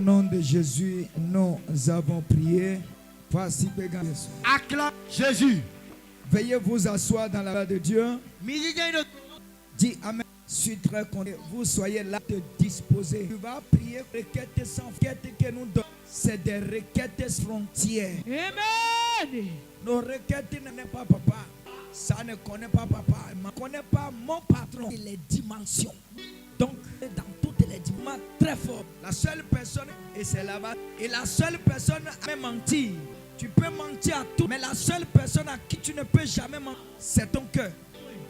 nom de Jésus, nous avons prié. Voici Acclame Jésus. Veuillez vous asseoir dans la gloire de Dieu. Dis Amen. Je suis très content. Vous soyez là de disposer. Tu vas prier requêtes sans requêtes que nous donnons. C'est des requêtes frontières. Amen. Nos requêtes ne connaissent pas papa. Ça ne connaît pas papa. Il ne connaît pas mon patron. Et les dimensions. Donc, dans toutes les dimensions, très fort. La seule personne, et c'est là-bas, et la seule personne à même mentir. Tu peux mentir à tout, mais la seule personne à qui tu ne peux jamais mentir, c'est ton cœur.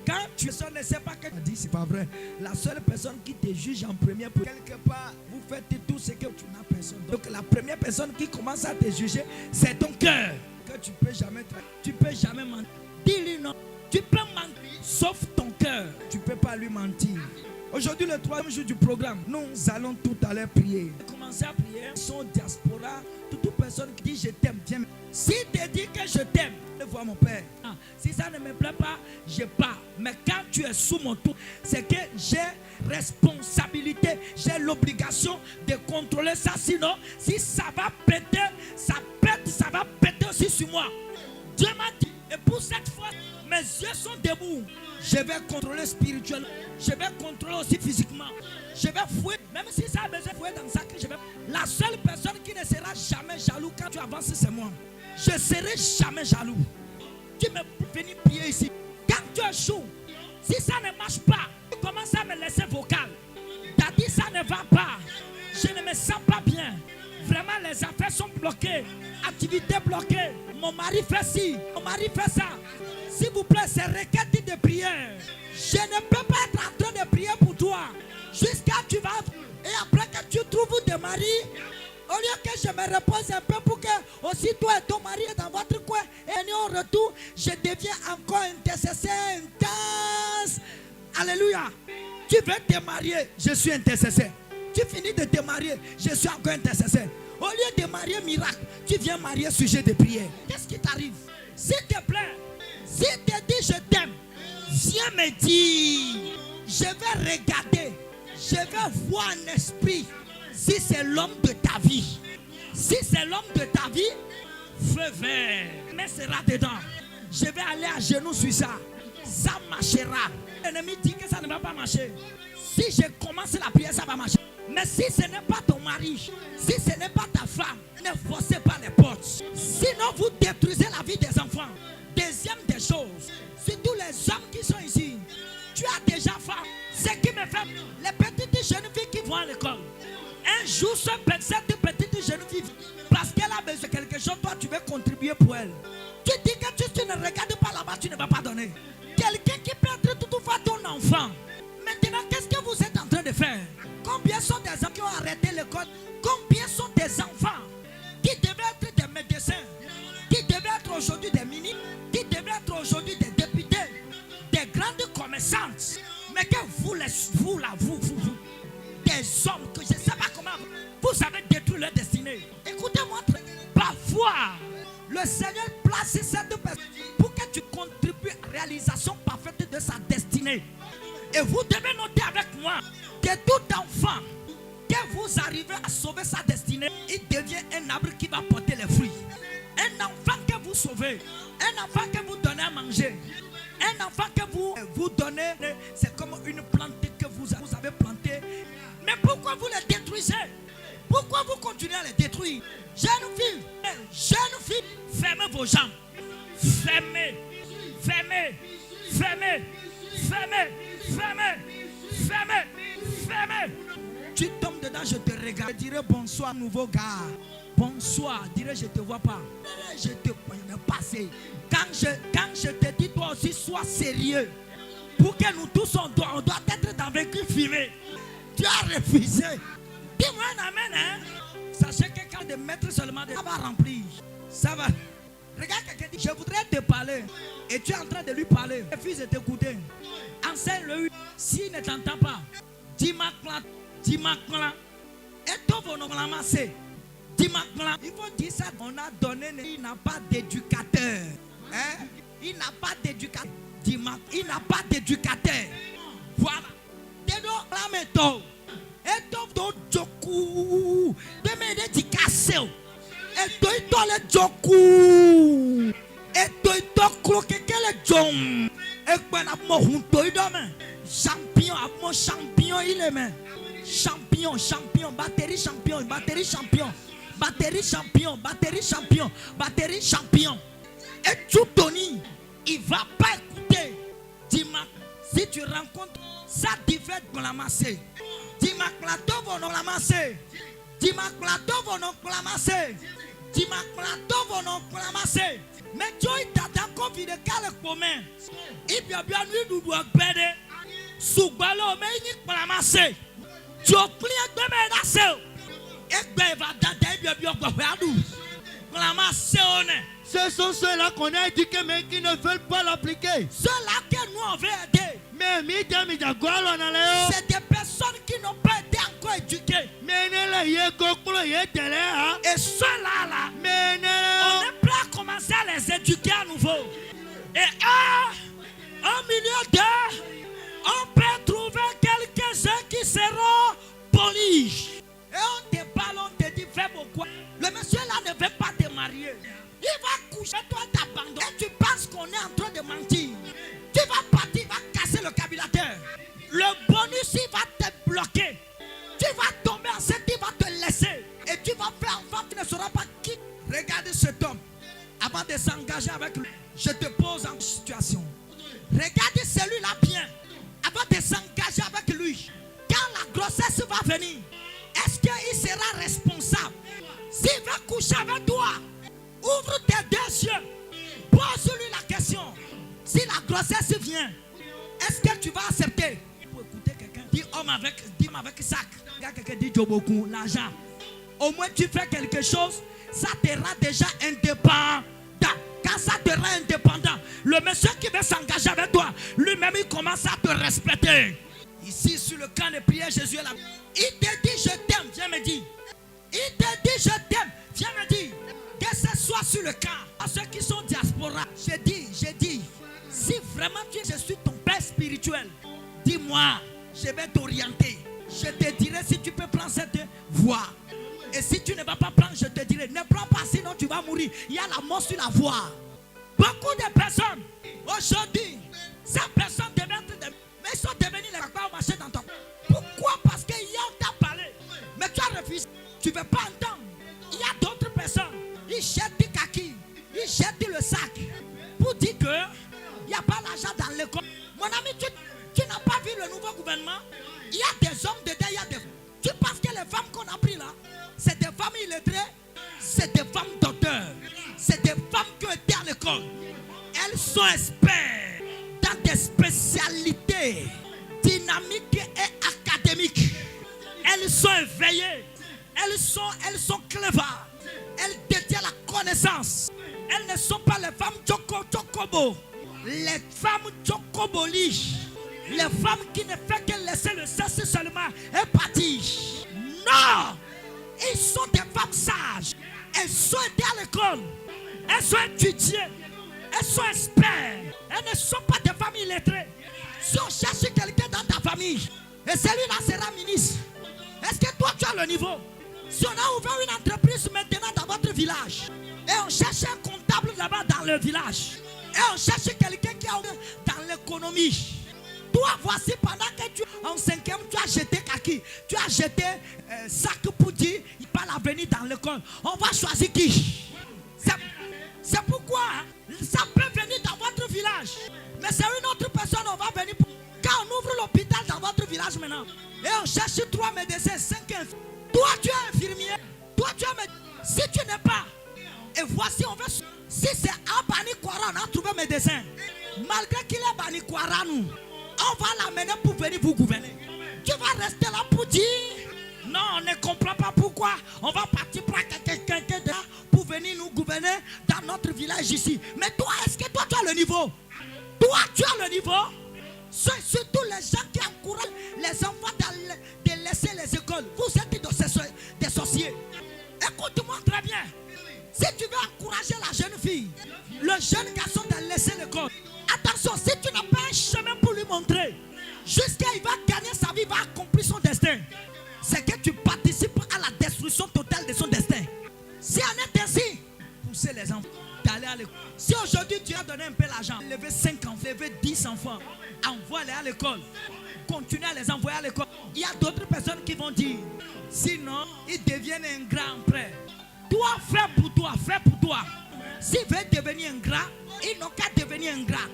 Quand tu ne sais pas que tu dis, c'est pas vrai. La seule personne qui te juge en premier, pour quelque part, vous faites tout ce que tu n'as personne. Donc la première personne qui commence à te juger, c'est ton cœur. Que tu peux jamais trahir, tu peux jamais mentir. Dis-lui non. Tu peux mentir, sauf ton cœur. Tu peux pas lui mentir. Aujourd'hui, le troisième jour du programme, nous allons tout à l'heure prier. Commencer à prier. Son diaspora, toute personne qui dit je t'aime, viens. Si tu dis que je t'aime, ne vois mon père. Si ça ne me plaît pas, je pars. Mais quand tu es sous mon tour, c'est que j'ai responsabilité, j'ai l'obligation de contrôler ça. Sinon, si ça va péter, ça pète, ça va péter aussi sur moi. Dieu m'a dit, et pour cette fois, mes yeux sont debout. Je vais contrôler spirituellement. Je vais contrôler aussi physiquement. Je vais fouiller. Même si ça a besoin de fouiller dans le sac, je vais. La seule personne qui ne sera jamais jaloux quand tu avances, c'est moi. Je ne serai jamais jaloux. Tu me venir prier ici. Quand tu échoues, si ça ne marche pas, tu commences à me laisser vocal. Tu as dit ça ne va pas. Je ne me sens pas bien. Vraiment, les affaires sont bloquées. Activités bloquées. Mon mari fait ci, mon mari fait ça. S'il vous plaît, c'est requête de prière. Je ne peux pas être en train de prier pour toi. Jusqu'à tu vas. Et après que tu trouves des maris, au lieu que je me repose un peu pour que aussi toi et ton mari est dans votre coin. Et en retour, je deviens encore intercesseur intense. Alléluia. Tu veux te marier, je suis intercesseur. Tu finis de te marier, je suis encore intercesseur. Au lieu de marier miracle, tu viens marier sujet de prière. Qu'est-ce qui t'arrive? S'il te plaît, si tu dis je t'aime, viens me dire. Je vais regarder, je vais voir un esprit. Si c'est l'homme de ta vie, si c'est l'homme de ta vie, feu vert, mais sera dedans. Je vais aller à genoux sur ça. Ça marchera. L'ennemi dit que ça ne va pas marcher. Si je commence la prière, ça va marcher. Mais si ce n'est pas ton mari, si ce n'est pas ta femme, ne forcez pas les portes. Sinon, vous détruisez la vie des enfants. Deuxième des choses, surtout les hommes qui sont ici, tu as déjà faim. Ce qui me fait, les petites jeunes filles qui vont à l'école. Un jour, cette petite jeune fille, parce qu'elle a besoin de quelque chose, toi, tu veux contribuer pour elle. Tu dis que tu ne regardes pas là-bas, tu ne vas pas donner. Quelqu'un qui peut être toutefois ton enfant. Maintenant, qu'est-ce que vous êtes en train de faire? Combien sont des gens qui ont arrêté l'école? Combien sont des enfants qui devaient être des médecins, qui devaient être aujourd'hui des ministres, qui devaient être aujourd'hui des députés, des grandes commerçantes, mais que vous, des hommes que je ne sais pas comment vous avez détruit leur destinée. Écoutez-moi, parfois, le Seigneur place cette personne pour que tu contribues à la réalisation parfaite de sa destinée. Et vous devez noter avec moi que tout enfant, que vous arrivez à sauver sa destinée, il devient un arbre qui va porter les fruits. Un enfant que vous sauvez, un enfant que vous donnez à manger, un enfant que vous donnez, c'est comme une plante que vous avez plantée. Mais pourquoi vous les détruisez? Pourquoi vous continuez à les détruire? Jeune fille, fermez vos jambes. Fermez, fermez, fermez, fermez, fermez, fermez, fermez. Tu tombes dedans, je te regarde. Je dirais bonsoir, nouveau gars. Bonsoir, je dirais je te vois pas. Je te vois passer. Quand je te dis, toi aussi, sois sérieux. Pour que nous tous, on doit être dans véhicule filmé. Tu as refusé. Dis-moi un amen, hein? Sachez que quand de mettre seulement, ça va remplir. Ça va. Regarde quelqu'un dit, je voudrais te parler. Et tu es en train de lui parler. Le fils de t'écouter. Enseigne-le. S'il ne t'entend pas, dis-moi, dis-moi. Et toi, vous nous ramassez. Dis-moi, il faut dire ça. On a donné, il n'a pas d'éducateur. Hein? Il n'a pas d'éducateur. Dis-moi, il n'a pas d'éducateur. Voilà. Et donc, seu. Et toi, le joku. Et toi, croquer le jom. Et ben, champion, mon champion, il est même. Champion, batterie champion, batterie champion. Batterie champion, batterie champion, batterie champion. Et tout Tony, il va pas écouter. Dis-moi, si tu rencontres ça, divers pour l'amasser. Dis-moi, plateau vont nous l'amasser. Dis-moi, plateau vont nous l'amasser. Dis-moi, plateau vont nous l'amasser. Mais tu as encore vu de quel commun. Il y a bien eu du doigt pédé. Sous ballon, mais il n'y a pas l'amasser. Tu as pris un peu de l'amasser. Ce sont ceux-là qu'on a éduqués mais qui ne veulent pas l'appliquer. Ceux-là que nous on veut aider. C'est des personnes qui n'ont pas été encore éduquées. Et ceux-là, on est prêt à commencer à les éduquer à nouveau. Et au milieu d'eux, on peut trouver quelques-uns qui seront polis. Et on te parle, on te dit, fais pourquoi. Le monsieur là ne veut pas te marier. Il va coucher, toi t'abandonnes. Et tu penses qu'on est en train de mentir. Tu vas partir, il va casser le carburateur. Le bonus, il va te bloquer. Tu vas tomber enceinte, il va te laisser. Et tu vas faire enfant, tu ne sauras pas qui. Regardez cet homme. Avant de s'engager avec lui, je te pose en situation. Regardez celui-là bien. Avant de s'engager avec lui, quand la grossesse va venir, est-ce qu'il sera responsable? S'il va coucher avec toi, ouvre tes deux yeux. Pose-lui la question. Si la grossesse vient, est-ce que tu vas accepter? Pour écouter quelqu'un, dis-moi avec sac. Quelqu'un dit beaucoup, l'argent. Au moins tu fais quelque chose, ça te rend déjà indépendant. Quand ça te rend indépendant, le monsieur qui veut s'engager avec toi, lui-même il commence à te respecter. Ici sur le camp de prière, Jésus est là. Il te dit je t'aime, viens me dire. Il te dit je t'aime, viens me dire. Que ce soit sur le camp, à ceux qui sont diaspora, j'ai dit, si vraiment je suis ton père spirituel, dis-moi, je vais t'orienter. Je te dirai si tu peux prendre cette voie. Et si tu ne vas pas prendre, je te dirai, ne prends pas, sinon tu vas mourir. Il y a la mort sur la voie. Beaucoup de personnes, aujourd'hui, ces personnes devaient être mais ils sont devenus les cacaos marché dans ton. Pourquoi? Parce que hier on t'a parlé. Mais tu as refusé. Tu ne veux pas entendre. Il y a d'autres personnes. Ils jettent du kaki. Ils jettent le sac. Pour dire que il n'y a pas l'argent dans l'école. Mon ami, tu n'as pas vu le nouveau gouvernement? Il y a des hommes dedans, il y a des. Tu penses que les femmes qu'on a pris là, c'est des femmes illettrées? C'est des femmes docteurs. C'est des femmes qui ont été à l'école. Elles sont expertes dans des spécialités dynamiques et académiques. Elles sont éveillées. Elles sont clever. Elles détiennent la connaissance. Elles ne sont pas les femmes chocobo. Les femmes chocoboli. Les femmes qui ne font que laisser le sexe seulement et partir. Non! Ils sont des femmes sages. Elles sont aidées à l'école. Elles sont étudiées. Elles sont expertes. Elles ne sont pas des familles illettrées. Si on cherche quelqu'un dans ta famille, et celui-là sera ministre, est-ce que toi tu as le niveau? Si on a ouvert une entreprise maintenant dans votre village, et on cherche un comptable là-bas dans le village, et on cherche quelqu'un qui a ouvert dans l'économie, toi voici pendant que tu en 5e, tu as jeté kaki, tu as jeté sac pour dire, il parle à venir dans l'école. On va choisir qui? C'est pourquoi ça peut venir dans votre village. Mais c'est une autre personne, on va venir. Quand on ouvre l'hôpital dans votre village maintenant, et on cherche 3 médecins, 5 infirmiers. Toi tu es infirmier, toi tu es médecin. Si tu n'es pas, et voici on veut. Si c'est un Banikwara, on a trouvé médecin. Malgré qu'il est Banikwara, nous, on va l'amener pour venir vous gouverner. Tu vas rester là pour dire, non, on ne comprend pas pourquoi. On va partir pour quelqu'un pour venir nous gouverner dans notre village ici. Mais toi, est-ce que toi tu as le niveau? Toi tu as le niveau? Surtout les gens qui encouragent les enfants de laisser les écoles. Vous êtes des sorciers. Écoute-moi très bien. Si tu veux encourager la jeune fille, le jeune garçon de laisser l'école, attention, si tu n'as pas un chemin pour lui montrer, jusqu'à il va gagner sa vie, il va accomplir son destin, c'est que tu participes à la destruction totale de son destin. Si on est ainsi, pousser les enfants d'aller à l'école. Si aujourd'hui tu as donné un peu l'argent, lever 5 enfants, lever 10 enfants, envoie-les à l'école, continue à les envoyer à l'école. Il y a d'autres personnes qui vont dire, sinon ils deviennent ingrats après. Toi, fais pour toi, fais pour toi. S'ils veulent devenir ingrats, ils n'ont qu'à devenir ingrats.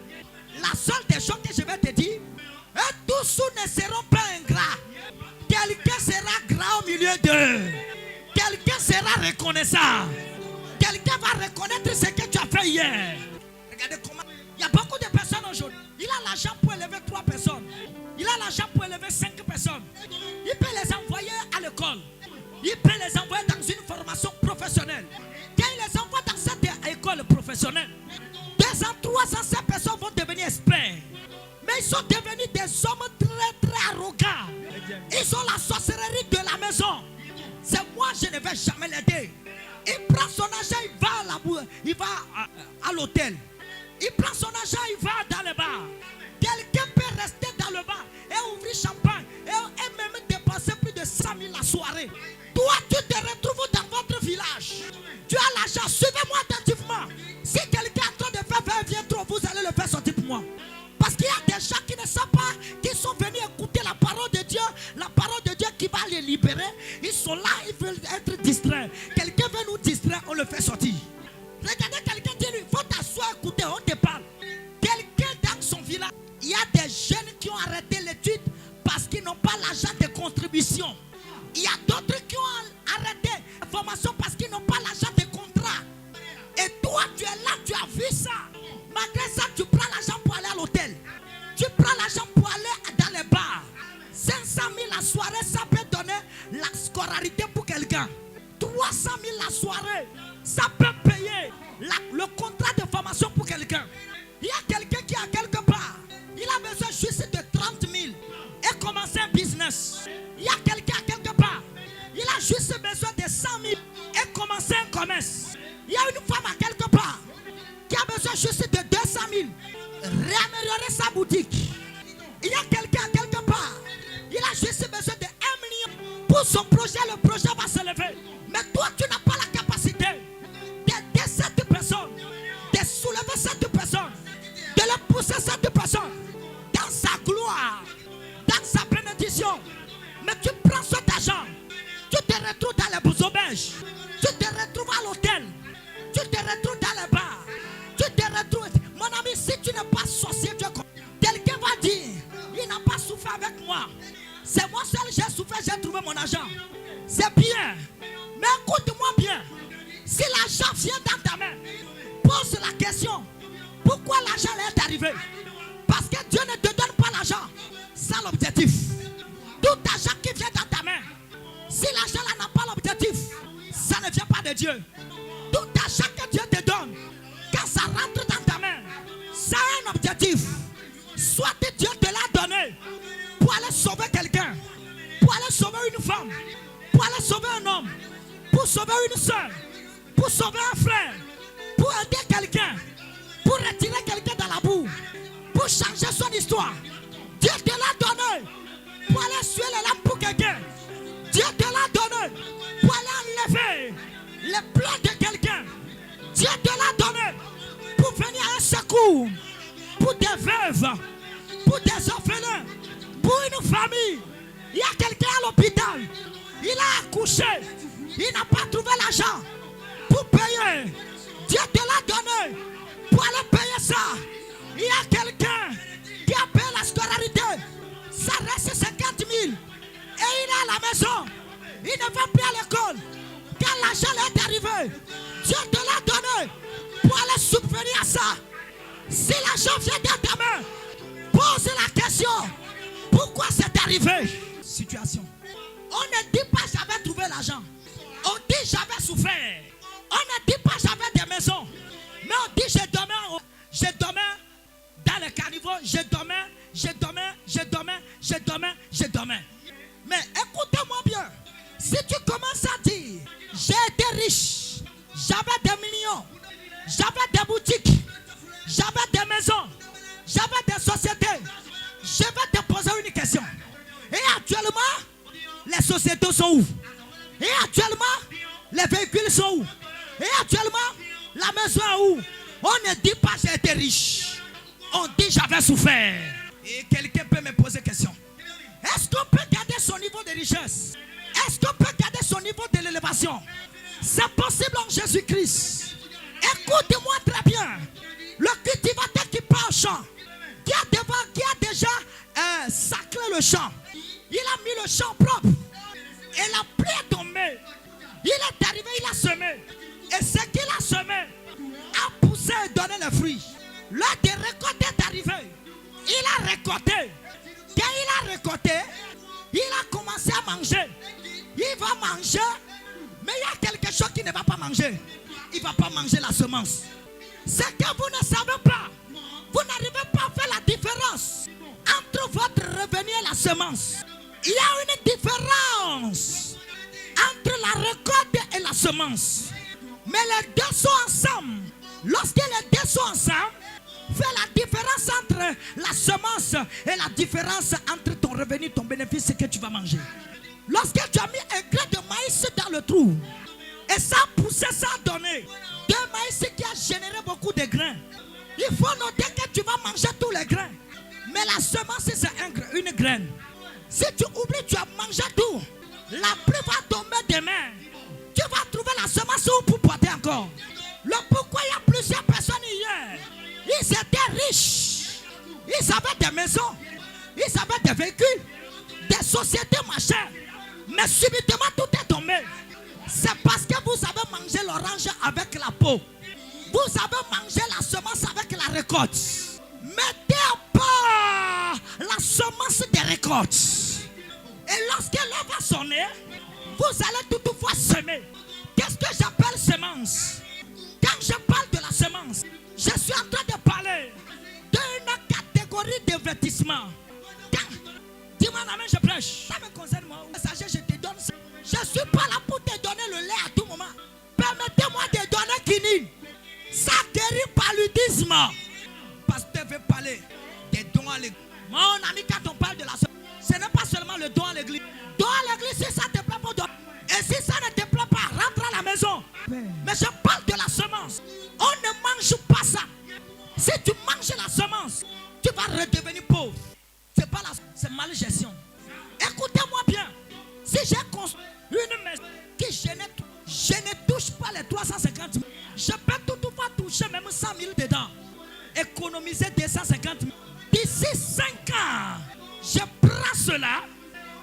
La seule des choses que je vais te dire, et tous ne seront pas ingrats. Quelqu'un sera gras au milieu d'eux. Quelqu'un sera reconnaissant. Quelqu'un va reconnaître ce que tu as fait hier. Regardez comment. Il y a beaucoup de personnes aujourd'hui. Il a l'argent pour élever 3 personnes. Il a l'argent pour élever 5 personnes. Il peut les envoyer à l'école. Il peut les envoyer dans une formation professionnelle. Quand il les envoie dans cette école professionnelle, 2 ans, 3 ans, ces personnes vont devenir experts. Mais ils sont devenus des hommes très très arrogants. Ils ont la sorcellerie de la maison. C'est moi, je ne vais jamais l'aider. Il prend son argent, il va à l'hôtel. Il prend son argent, il va dans le bar. Quelqu'un peut rester dans le bar et ouvrir champagne et même dépenser plus de 100 000 la soirée. Toi, tu te retrouves dans votre village. Tu as l'argent, suivez-moi attentivement. Si quelqu'un est en train de faire viens trop, vous allez le faire sortir pour moi. Parce qu'il y a des gens qui ne savent pas, qui sont venus écouter la parole de Dieu, la parole de Dieu qui va les libérer. Ils sont là, ils veulent être distraits. Quelqu'un veut nous distraire, on le fait sortir. Regardez quelqu'un, dis-lui, il faut t'asseoir, écouter, on te parle. Quelqu'un dans son village, il y a des jeunes qui ont arrêté l'étude parce qu'ils n'ont pas l'argent de contribution. Il y a d'autres qui ont arrêté la formation parce qu'ils n'ont pas l'argent de contrat. Et toi, tu es là, tu as vu ça. Malgré ça, tu prends l'argent pour aller à l'hôtel. Tu prends l'argent pour aller dans les bars. 500 000 la soirée, ça peut donner la scolarité pour quelqu'un. 300 000 la soirée, ça peut payer le contrat de formation pour quelqu'un. Il y a quelqu'un qui a quelque part, il a besoin juste de 30 000 et commencer un business. Il y a quelqu'un à quelque part, il a juste besoin de 100 000 et commencer un commerce. Il y a une femme à quelque part qui a besoin juste de 200 000, réaméliorer sa boutique. Il y a quelqu'un à quelque part, il a juste besoin de 1 million pour son projet, le projet va se lever. Mais toi, tu n'as pas la capacité d'aider cette personne, de soulever cette personne, de le pousser cette personne dans sa gloire, dans sa bénédiction. Mais tu prends cet argent, tu te retrouves dans les auberges, tu te retrouves à l'hôtel, tu te retrouves dans les bars, tu te retrouves. Mon ami, si tu n'es pas sorcier, quelqu'un va dire, il n'a pas souffert avec moi. C'est moi seul, j'ai souffert, j'ai trouvé mon argent. C'est bien. Mais écoute-moi bien. Si l'argent vient dans ta main, pose la question. Pourquoi l'argent est arrivé? Parce que Dieu ne te donne pas l'argent sans l'objectif. Tout argent qui vient dans ta main, si l'argent n'a pas l'objectif, ça ne vient pas de Dieu. Tout argent que Dieu te donne, quand ça rentre dans ta main, ça a un objectif. Soit Dieu te l'a donné pour aller sauver quelqu'un, pour aller sauver une femme, pour aller sauver un homme, pour sauver une soeur, pour sauver un frère, pour aider quelqu'un, pour retirer quelqu'un dans la boue, pour changer son histoire. Dieu te l'a donné pour aller suer les lampes pour quelqu'un. Dieu te l'a donné pour aller enlever les plans de quelqu'un. Dieu te l'a donné pour venir à un secours, pour des veuves, pour des orphelins, pour une famille. Il y a quelqu'un à l'hôpital, il a accouché, il n'a pas trouvé l'argent pour payer. Dieu te l'a donné pour aller payer ça. Il y a quelqu'un qui a payé la scolarité, ça reste 50 000 et il est à la maison, il ne va plus à l'école. Quand l'argent est arrivé, Dieu te l'a donné pour aller subvenir à ça. Si l'argent vient dans ta main, pose la question, pourquoi c'est arrivé? Situation. On ne dit pas j'avais trouvé l'argent. On dit j'avais souffert. On ne dit pas j'avais des maisons. Mais on dit je dormais dans le caniveau, je dormais. Mais écoutez-moi bien. Si tu commences à dire j'ai été riche, j'avais des millions, j'avais des boutiques, j'avais des maisons, j'avais des sociétés, je vais te poser une question. Et actuellement, les sociétés sont où? Et actuellement, Les véhicules sont où? Et actuellement, la maison est où? On ne dit pas j'ai été riche. On dit j'avais souffert. Et quelqu'un peut me poser question. Est-ce qu'on peut garder son niveau de richesse? Est-ce qu'on peut garder son niveau de l'élévation? C'est possible en Jésus-Christ. Écoutez-moi très bien. Le cultivateur qui part au champ, qui a déjà sacré le champ, il a mis le champ propre. Et la pluie est tombée. Il est arrivé, il a semé. Et ce qu'il a semé a poussé et donné les fruits. L'heure de récolter est arrivé. Il a récolté. Quand il a récolté, il a commencé à manger. Il va manger. Mais il y a quelque chose qu'il ne va pas manger. Il ne va pas manger la semence. C'est que vous ne savez pas. Vous n'arrivez pas à faire la différence entre votre revenu et la semence. Il y a une différence entre la récolte et la semence. Mais les deux sont ensemble. Lorsque les deux sont ensemble, fais la différence entre la semence et la différence entre ton revenu, ton bénéfice, ce que tu vas manger. Lorsque tu as mis un grain de maïs dans le trou, et ça a poussé, ça a donné deux maïs qui a généré beaucoup de grains. Il faut noter que tu vas manger tous les grains. Mais la semence, c'est une graine. Si tu oublies, tu as mangé tout. La pluie va tomber demain. Tu vas trouver la semence où pour porter encore. Le pourquoi il y a plusieurs personnes hier. Ils étaient riches. Ils avaient des maisons. Ils avaient des véhicules. Des sociétés machin. Mais subitement tout est tombé. C'est parce que vous avez mangé l'orange avec la peau. Vous avez mangé la semence avec la récolte. Mettez à part la semence des récoltes. Et lorsque l'heure va sonner, vous allez toutefois semer. Qu'est-ce que j'appelle semence? Quand je parle de la semence, je suis en train de parler d'une catégorie d'investissement. Dis-moi, amen, je prêche. Ça me concerne moi. Messager, je te donne ça. Je ne suis pas là pour te donner le lait à tout moment. Permettez-moi de donner Kinin. Ça guérit paludisme. Pasteur veut parler des dons à l'église. Mon ami, quand on parle de la semence, ce n'est pas seulement le don à l'église. Don à l'église, si ça te plaît pas, don. Et si ça ne te plaît pas, rentre à la maison. Mais je parle de la semence. On ne mange pas ça. Si tu manges la semence, tu vas redevenir pauvre. C'est pas c'est mal gestion. Écoutez-moi bien. Si j'ai construit une maison qui je ne touche pas les 350 000, je peux toutefois toucher même 100 000 dedans. Économiser 250 000. D'ici 5 ans, je prends cela,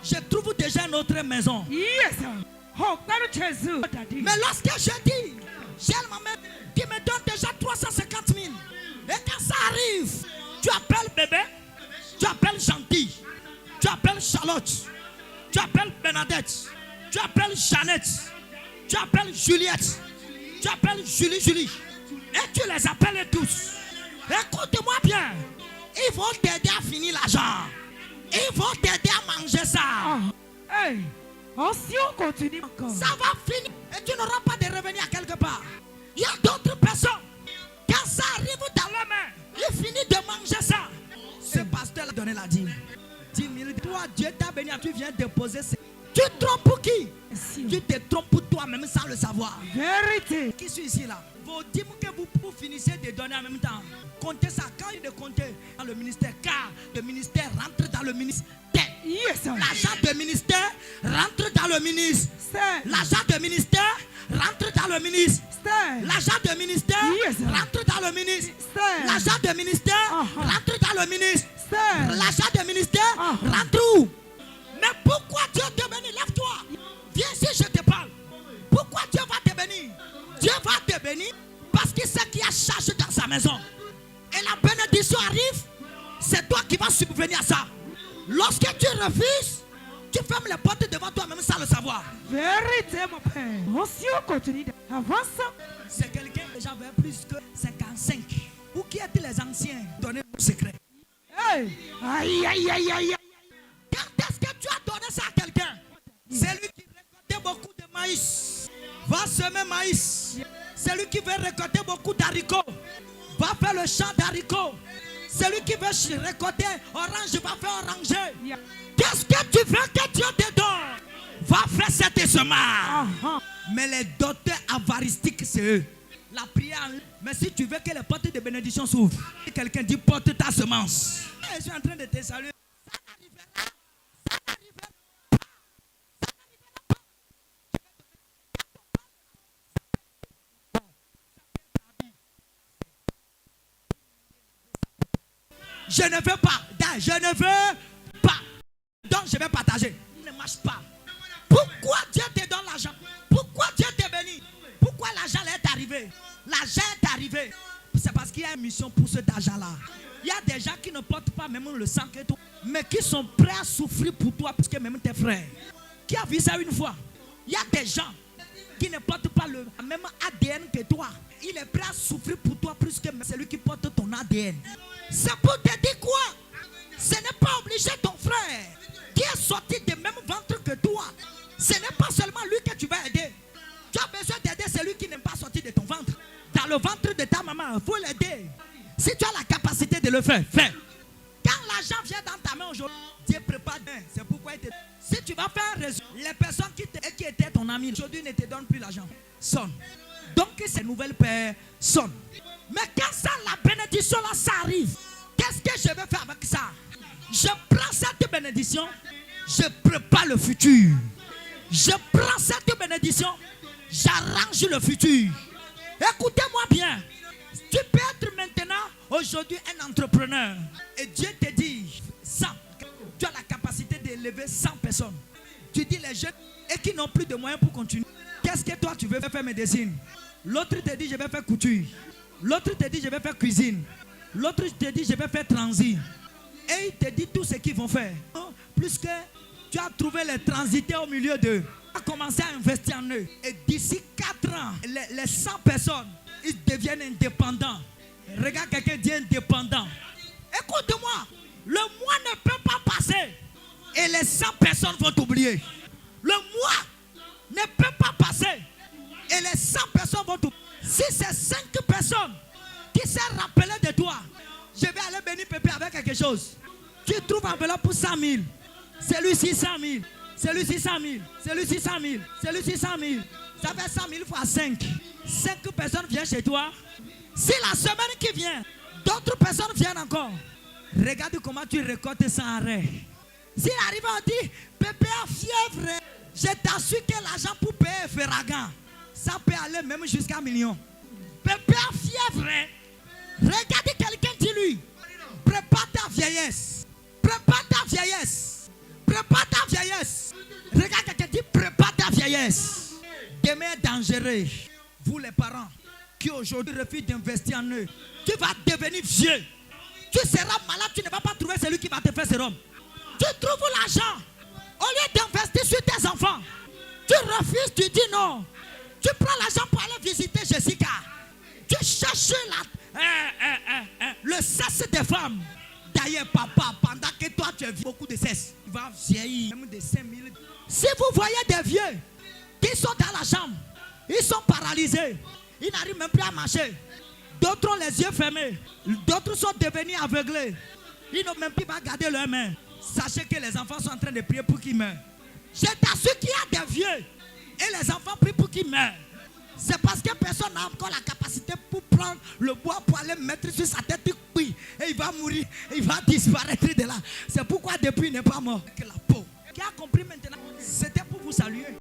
je trouve déjà une autre maison. Yes. Mais lorsque je dis, j'ai ma mère qui me donne déjà 350 000, et quand ça arrive, tu appelles bébé, tu appelles Gentil, tu appelles Charlotte, tu appelles Bernadette, tu appelles Jeannette, tu appelles Juliette, tu appelles Julie, et tu les appelles tous. Écoute-moi bien, ils vont t'aider à finir l'argent, ils vont t'aider à manger ça. Hey. Oh, si on continue encore, ça va finir et tu n'auras pas de revenus à quelque part. Il y a d'autres personnes, quand ça arrive dans la main, ils finissent de manger ça. Ce pasteur a donné la dîme. 10 000. Toi, Dieu t'a béni, tu viens déposer. Tu te trompes pour qui? Tu te trompes pour toi-même sans le savoir. Vérité. Qui suis ici là? Vos dîmes que vous finissez de donner en même temps. Comptez ça. Quand il est compté dans le ministère, car le ministère rentre dans le ministère. Yes. L'argent de ministère rentre dans le ministère. L'argent de ministère rentre dans le ministère. L'argent de ministère rentre dans le ministère. L'argent de ministère rentre dans le ministère. L'argent de ministère rentre où? Mais pourquoi Dieu te bénit? Lève-toi. Viens ici, je te parle. Pourquoi Dieu va te bénir? Dieu va te bénir parce qu'il sait qu'il y a charge dans sa maison. Et la bénédiction arrive, c'est toi qui vas subvenir à ça. Lorsque tu refuses, tu fermes les portes devant toi-même sans le savoir. Vérité, mon père. On si on continue avance. C'est quelqu'un qui déjà avait plus que 55. Où qui étaient les anciens? Donnez le secret. Hey. Aïe, aïe, aïe, aïe. Quand est-ce que tu as donné ça à quelqu'un? C'est lui qui récoltait beaucoup de maïs. Va semer maïs. C'est lui qui veut récolter beaucoup d'haricots. Va faire le champ d'haricots. Celui qui veut récolter orange va faire oranger. Qu'est-ce que tu veux que Dieu te donne? va faire cette semence. Uh-huh. Mais les docteurs avaristiques, c'est eux. La prière. Mais si tu veux que les portes de bénédiction s'ouvrent, quelqu'un dit porte ta semence. Je suis en train de te saluer. Je ne veux pas. Je ne veux pas. Donc je vais partager. Ne marche pas. Pourquoi Dieu te donne l'argent? Pourquoi Dieu te bénit? Pourquoi l'argent est arrivé? L'argent est arrivé. C'est parce qu'il y a une mission pour cet argent-là. Il y a des gens qui ne portent pas même le sang que toi, mais qui sont prêts à souffrir pour toi, parce que même tes frères. Qui a vu ça une fois? Il y a des gens qui ne portent pas le même ADN que toi. Il est prêt à souffrir pour toi plus que celui qui porte ton ADN. C'est pour te dire quoi? Ce n'est pas obligé ton frère qui est sorti du même ventre que toi. Ce n'est pas seulement lui que tu vas aider. Tu as besoin d'aider celui qui n'est pas sorti de ton ventre. Dans le ventre de ta maman, il faut l'aider. Si tu as la capacité de le faire, fais. Quand l'argent vient dans ta main aujourd'hui, Dieu prépare. C'est pourquoi il te... Si tu vas faire un réseau, les personnes qui étaient ton ami aujourd'hui ne te donnent plus l'argent. Sonne. Donc ces nouvelles personnes. Mais quand ça, la bénédiction là, ça arrive. Qu'est-ce que je vais faire avec ça? Je prends cette bénédiction, je prépare le futur. Je prends cette bénédiction, j'arrange le futur. Écoutez-moi bien. Tu peux être maintenant, aujourd'hui, un entrepreneur. Et Dieu te dit, 100. Tu as la capacité d'élever 100 personnes. Tu dis les jeunes et qui n'ont plus de moyens pour continuer. Qu'est-ce que toi tu veux faire médecine? L'autre te dit, je vais faire couture. L'autre te dit, je vais faire cuisine. L'autre te dit, je vais faire transit. Et il te dit tout ce qu'ils vont faire. Plus que tu as trouvé les transitaires au milieu d'eux. Tu as commencé à investir en eux. Et d'ici 4 ans, les 100 personnes, ils deviennent indépendants. Regarde quelqu'un dit indépendant. Écoute-moi, le mois ne peut pas passer et les 100 personnes vont t'oublier. Le mois ne peut pas passer et les 100 personnes vont t'oublier. Si c'est 5 personnes qui s'est rappelé de toi, je vais aller bénir Pépé avec quelque chose. Tu trouves un enveloppe pour 100 000. Celui-ci 100 000. Celui-ci 100 000. Celui-ci 100 000. Celui-ci 100 000. Ça fait 100 000 fois 5. 5 personnes viennent chez toi. Si la semaine qui vient, d'autres personnes viennent encore. Regarde comment tu récoltes sans arrêt. S'il arrive à dire, Pépé a fièvre, je t'assure que l'argent pour payer Ferragan, ça peut aller même jusqu'à 1 million. Pépé a fièvre. Regarde quelqu'un, dis-lui, prépare ta vieillesse. Prépare ta vieillesse. Prépare ta vieillesse. Regarde quelqu'un, dit, prépare ta vieillesse. Demain est dangereux. Vous les parents qui aujourd'hui refusent d'investir en eux, tu vas devenir vieux. Tu seras malade, tu ne vas pas trouver celui qui va te faire sérum. Tu trouves l'argent. Au lieu d'investir sur tes enfants, tu refuses, tu dis non. Tu prends l'argent pour aller visiter Jessica. Tu cherches le sexe des femmes. D'ailleurs, papa, pendant que toi tu as vu beaucoup de sexe, tu vas vieillir, même de 5 000. Si vous voyez des vieux qui sont dans la chambre, ils sont paralysés, ils n'arrivent même plus à marcher. D'autres ont les yeux fermés, d'autres sont devenus aveuglés. Ils n'ont même plus à garder leurs mains. Sachez que les enfants sont en train de prier pour qu'ils meurent. Je t'assure qu'il y a des vieux et les enfants prient pour qu'ils meurent. C'est parce que personne n'a encore la capacité pour prendre le bois pour aller mettre sur sa tête, et il va mourir, il va disparaître de là. C'est pourquoi depuis il n'est pas mort. Que la peau. Qui a compris maintenant? C'était pour vous saluer.